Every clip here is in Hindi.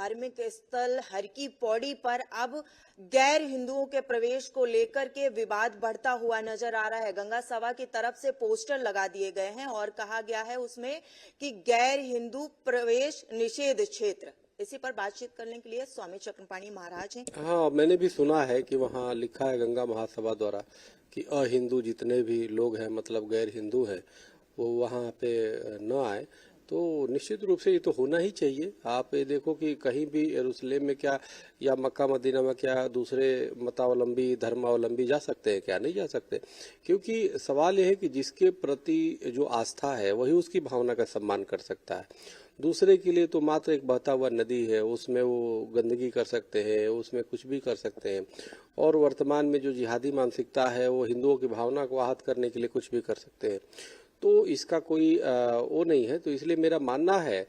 धार्मिक स्थल हर की पौड़ी पर अब गैर हिंदुओं के प्रवेश को लेकर के विवाद बढ़ता हुआ नजर आ रहा है। गंगा सभा की तरफ से पोस्टर लगा दिए गए हैं और कहा गया है उसमें कि गैर हिंदू प्रवेश निषेध क्षेत्र। इसी पर बातचीत करने के लिए स्वामी चक्रपाणी महाराज हैं। हाँ, मैंने भी सुना है कि वहाँ लिखा है गंगा महासभा द्वारा कि अहिंदू जितने भी लोग हैं, मतलब गैर हिंदू हैं, वो वहाँ पे न आए। तो निश्चित रूप से ये तो होना ही चाहिए। आप ये देखो कि कहीं भी यरूशलेम में क्या या मक्का मदीना में क्या दूसरे मतावलंबी धर्मावलंबी जा सकते हैं क्या? नहीं जा सकते, क्योंकि सवाल यह है कि जिसके प्रति जो आस्था है वही उसकी भावना का सम्मान कर सकता है। दूसरे के लिए तो मात्र एक बहता हुआ नदी है, उसमें वो गंदगी कर सकते हैं, उसमें कुछ भी कर सकते हैं। और वर्तमान में जो जिहादी मानसिकता है वो हिंदुओं की भावना को आहत करने के लिए कुछ भी कर सकते हैं। तो इसका कोई वो नहीं है। तो इसलिए मेरा मानना है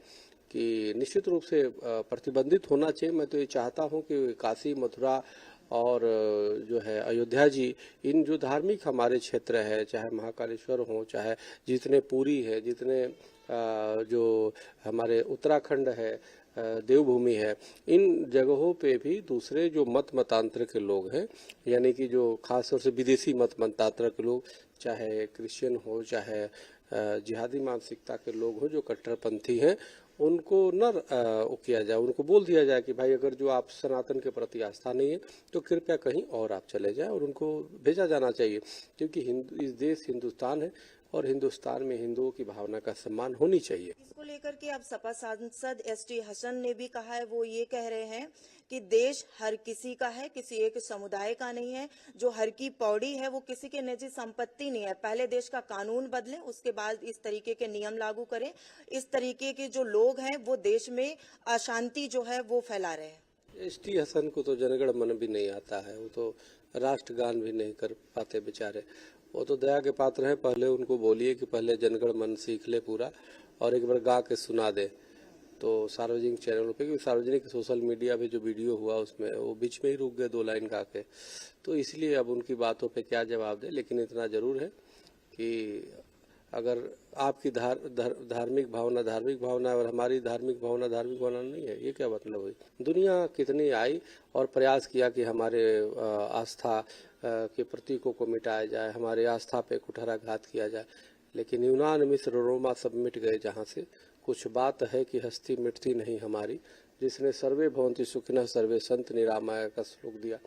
कि निश्चित रूप से प्रतिबंधित होना चाहिए। मैं तो ये चाहता हूं कि काशी, मथुरा और जो है अयोध्या जी, इन जो धार्मिक हमारे क्षेत्र है, चाहे महाकालेश्वर हो, चाहे जितने पुरी है, जितने जो हमारे उत्तराखंड है, देवभूमि है, इन जगहों पे भी दूसरे जो मतांतर के लोग हैं, यानी कि जो खास तौर से विदेशी मतांतर के लोग, चाहे क्रिश्चियन हो, चाहे जिहादी मानसिकता के लोग हो, जो कट्टरपंथी हैं, उनको न किया जाए। उनको बोल दिया जाए कि भाई अगर जो आप सनातन के प्रति आस्था नहीं है तो कृपया कहीं और आप चले जाएं, और उनको भेजा जाना चाहिए। क्योंकि इस देश हिंदुस्तान है और हिंदुस्तान में हिंदुओं की भावना का सम्मान होनी चाहिए। इसको लेकर के अब सपा सांसद एसटी हसन ने भी कहा है, वो ये कह रहे हैं कि देश हर किसी का है, किसी एक समुदाय का नहीं है। जो हर की पौड़ी है वो किसी की निजी संपत्ति नहीं है। पहले देश का कानून बदले, उसके बाद इस तरीके के नियम लागू करें। इस तरीके के जो लोग हैं वो देश में अशांति जो है वो फैला रहे हैं। एसटी हसन को तो जनगण मन भी नहीं आता है, वो तो राष्ट्रगान भी नहीं कर पाते बेचारे। वो तो दया के पात्र हैं। पहले उनको बोलिए कि पहले जनगण मन सीख ले पूरा और एक बार गा के सुना दे तो सार्वजनिक चैनलों पे। क्योंकि सार्वजनिक सोशल मीडिया पे जो वीडियो हुआ उसमें वो बीच में ही रुक गए 2 लाइन गा के, तो इसलिए अब उनकी बातों पे क्या जवाब दे। लेकिन इतना जरूर है कि अगर आपकी धार्मिक भावना और हमारी धार्मिक भावना नहीं है, ये क्या मतलब हुई? दुनिया कितनी आई और प्रयास किया कि हमारे आस्था के प्रतीकों को मिटाया जाए, हमारे आस्था पे कुठाराघात किया जाए, लेकिन यूनान, मिस्र, रोमा सब मिट गए जहाँ से। कुछ बात है कि हस्ती मिटती नहीं हमारी। जिसने सर्वे भवन्ति सुखिनः सर्वे संत निरामय का श्लोक दिया,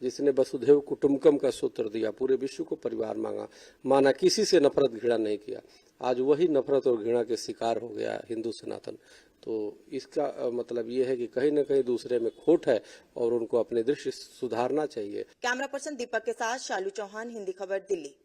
जिसने वसुधैव कुटुम्बकम का सूत्र दिया, पूरे विश्व को परिवार माना, किसी से नफरत घृणा नहीं किया, आज वही नफरत और घृणा के शिकार हो गया हिंदू सनातन। तो इसका मतलब ये है कि कहीं न कहीं दूसरे में खोट है और उनको अपने दृष्टि सुधारना चाहिए। कैमरा पर्सन दीपक के साथ शालू चौहान, हिंदी खबर, दिल्ली।